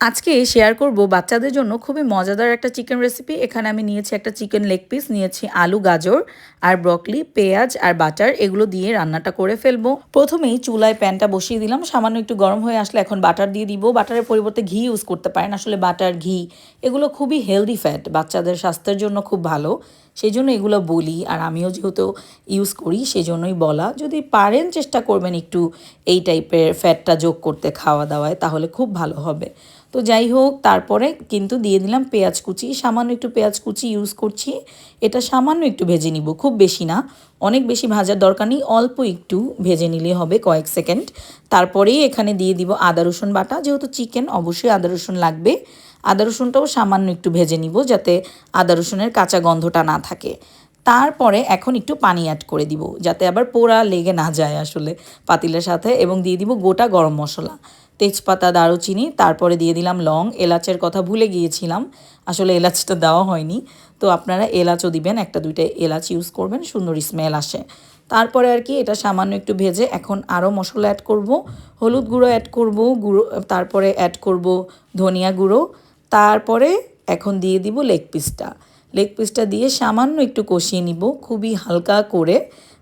আজকে শেয়ার করব বাচ্চাদের জন্য খুবই মজাদার একটা চিকেন রেসিপি। এখানে আমি নিয়েছি একটা চিকেন লেগ পিস, নিয়েছি আলু, গাজর আর ব্রকলি, পেঁয়াজ আর বাটার, এগুলো দিয়ে রান্নাটা করে ফেলবো। প্রথমেই চুলায় প্যানটা বসিয়ে দিলাম, সামান্য একটু গরম হয়ে আসলে এখন বাটার দিয়ে দিব। বাটারের পরিবর্তে ঘি ইউজ করতে পারেন। আসলে বাটার, ঘি এগুলো খুবই হেলদি ফ্যাট, বাচ্চাদের স্বাস্থ্যের জন্য খুব ভালো, সেই জন্য এগুলো বলি। আর আমিও যেহেতু ইউজ করি সেই জন্যই বলা। যদি পারেন চেষ্টা করবেন একটু এই টাইপের ফ্যাটটা যোগ করতে খাওয়া দাওয়ায়, তাহলে খুব ভালো হবে। তো যাই হোক, তারপরে কিন্তু দিয়ে দিলাম পেঁয়াজ কুচি, সামান্য একটু পেঁয়াজ কুচি ইউজ করছি। এটা সামান্য একটু ভেজে নিব, খুব বেশি না, অনেক বেশি ভাজার দরকার নেই, অল্প একটু ভেজে নিলে হবে কয়েক সেকেন্ড। তারপরেই এখানে দিয়ে দিব আদা রসুন বাটা, যেহেতু চিকেন অবশ্যই আদা রসুন লাগবে। আদা রসুনটাও সামান্য একটু ভেজে নিব যাতে আদা রসুনের কাঁচা গন্ধটা না থাকে। তারপরে এখন একটু পানি অ্যাড করে দিব যাতে আবার পোড়া লেগে না যায় আসলে পাতিলের সাথে, এবং দিয়ে দিব গোটা গরম মশলা, তেজপাতা, দারুচিনি, তারপরে দিয়ে দিলাম লং। এলাচের কথা ভুলে গিয়েছিলাম, আসলে এলাচটা দেওয়া হয়নি। তো আপনারা এলাচও দিবেন, একটা দুইটা এলাচ ইউজ করবেন, সুন্দর স্মেল আসে। তারপরে আর কি এটা সামান্য একটু ভেজে এখন আরও মশলা অ্যাড করব। হলুদ গুঁড়ো অ্যাড করব, তারপরে অ্যাড করব ধনিয়া গুঁড়ো। তারপরে এখন দিয়ে দিব লেগ পিসটা। লেগ পিসটা দিয়ে সামান্য একটু কষিয়ে নিব খুবই হালকা করে,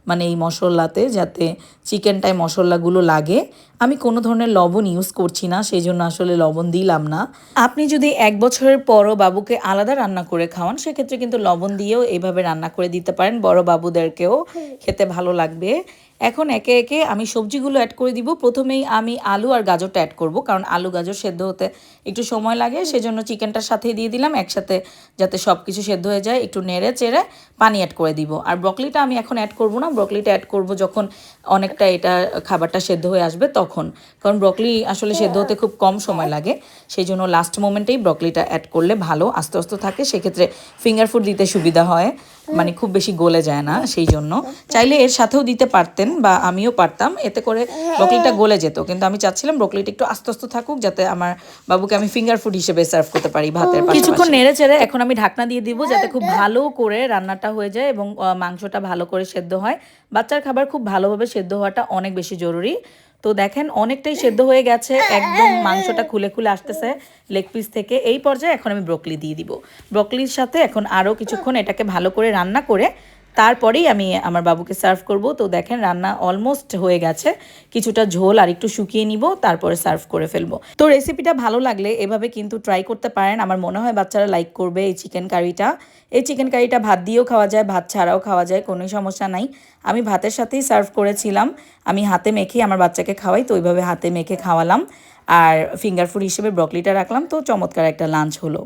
মানে এই মশলাতে যাতে চিকেনটায় মশলাগুলো লাগে। আমি কোনো ধরনের লবণ ইউজ করছি না, সেই জন্য আসলে লবণ দিলাম না। আপনি যদি 1 বছরের পরও বাবুকে আলাদা রান্না করে খাওয়ান, সেক্ষেত্রে কিন্তু লবণ দিয়েও এইভাবে রান্না করে দিতে পারেন, বড় বাবুদেরকেও খেতে ভালো লাগবে। এখন একে একে আমি সবজিগুলো অ্যাড করে দিব। প্রথমেই আমি আলু আর গাজরটা অ্যাড করব, কারণ আলু গাজর সেদ্ধ হতে একটু সময় লাগে, সেজন্য চিকেনটার সাথেই দিয়ে দিলাম একসাথে, যাতে সব কিছু সেদ্ধ হয়ে যায়। একটু নেড়ে চেড়ে পানি অ্যাড করে দিব। আর ব্রকলিটা আমি এখন অ্যাড করব না, ব্রকলিটা অ্যাড করব যখন অনেকটা এটা খাবারটা সেদ্ধ হয়ে আসবে তখন, কারণ ব্রকলি আসলে সেদ্ধ হতে খুব কম সময় লাগে, সেই জন্য লাস্ট মোমেন্টেই ব্রকলিটা অ্যাড করলে ভালো, আস্তে আস্তে থাকে, সেক্ষেত্রে ফিঙ্গার ফুড দিতে সুবিধা হয়, মানে খুব বেশি গলে যায় না। সেই জন্য চাইলে এর সাথেও দিতে পারতেন বা আমিও পারতাম, এতে করে ব্রকলিটা গলে যেত, কিন্তু আমি চাচ্ছিলাম ব্রকলিটা একটু আস্তে আস্তে থাকুক যাতে আমার বাবুকে আমি ফিঙ্গার ফুড হিসেবে সার্ভ করতে পারি ভাতের পাশাপাশি। কিছুক্ষণ নেড়ে চেড়ে এখন আমি ঢাকনা দিয়ে দিব যাতে খুব ভালো করে রান্নাটা হয়ে যায় এবং মাংসটা ভালো করে সেদ্ধ হয়। বাচ্চার খাবার খুব ভালোভাবে সেদ্ধ হওয়াটা অনেক বেশি জরুরি। তো দেখেন অনেকটাই সেদ্ধ হয়ে গেছে, একদম মাংসটা খুলে খুলে আসতেছে লেগ পিস থেকে। এই পর্যায়ে এখন আমি ব্রকলি দিয়ে দিব। ব্রকলির সাথে এখন আরও কিছুক্ষণ এটাকে ভালো করে রান্না করে তারপরেই আমি আমার বাবুকে সার্ভ করব। তো দেখেন রান্না অলমোস্ট হয়ে গেছে, কিছুটা ঝোল আর একটু শুকিয়ে নিব, তারপরে সার্ভ করে ফেলবো। তো রেসিপিটা ভালো লাগলে এভাবে কিন্তু ট্রাই করতে পারেন, আমার মনে হয় বাচ্চারা লাইক করবে এই চিকেন কারিটা। এই চিকেন কারিটা ভাত দিয়েও খাওয়া যায়, ভাত ছাড়াও খাওয়া যায়, কোনো সমস্যা নাই। আমি ভাতের সাথেই সার্ভ করেছিলাম, আমি হাতে মেখে আমার বাচ্চাকে খাওয়াই, তো ওইভাবে হাতে মেখে খাওয়ালাম আর ফিঙ্গার ফুড হিসেবে ব্রকলিটা রাখলাম। তো চমৎকার একটা লাঞ্চ হলো।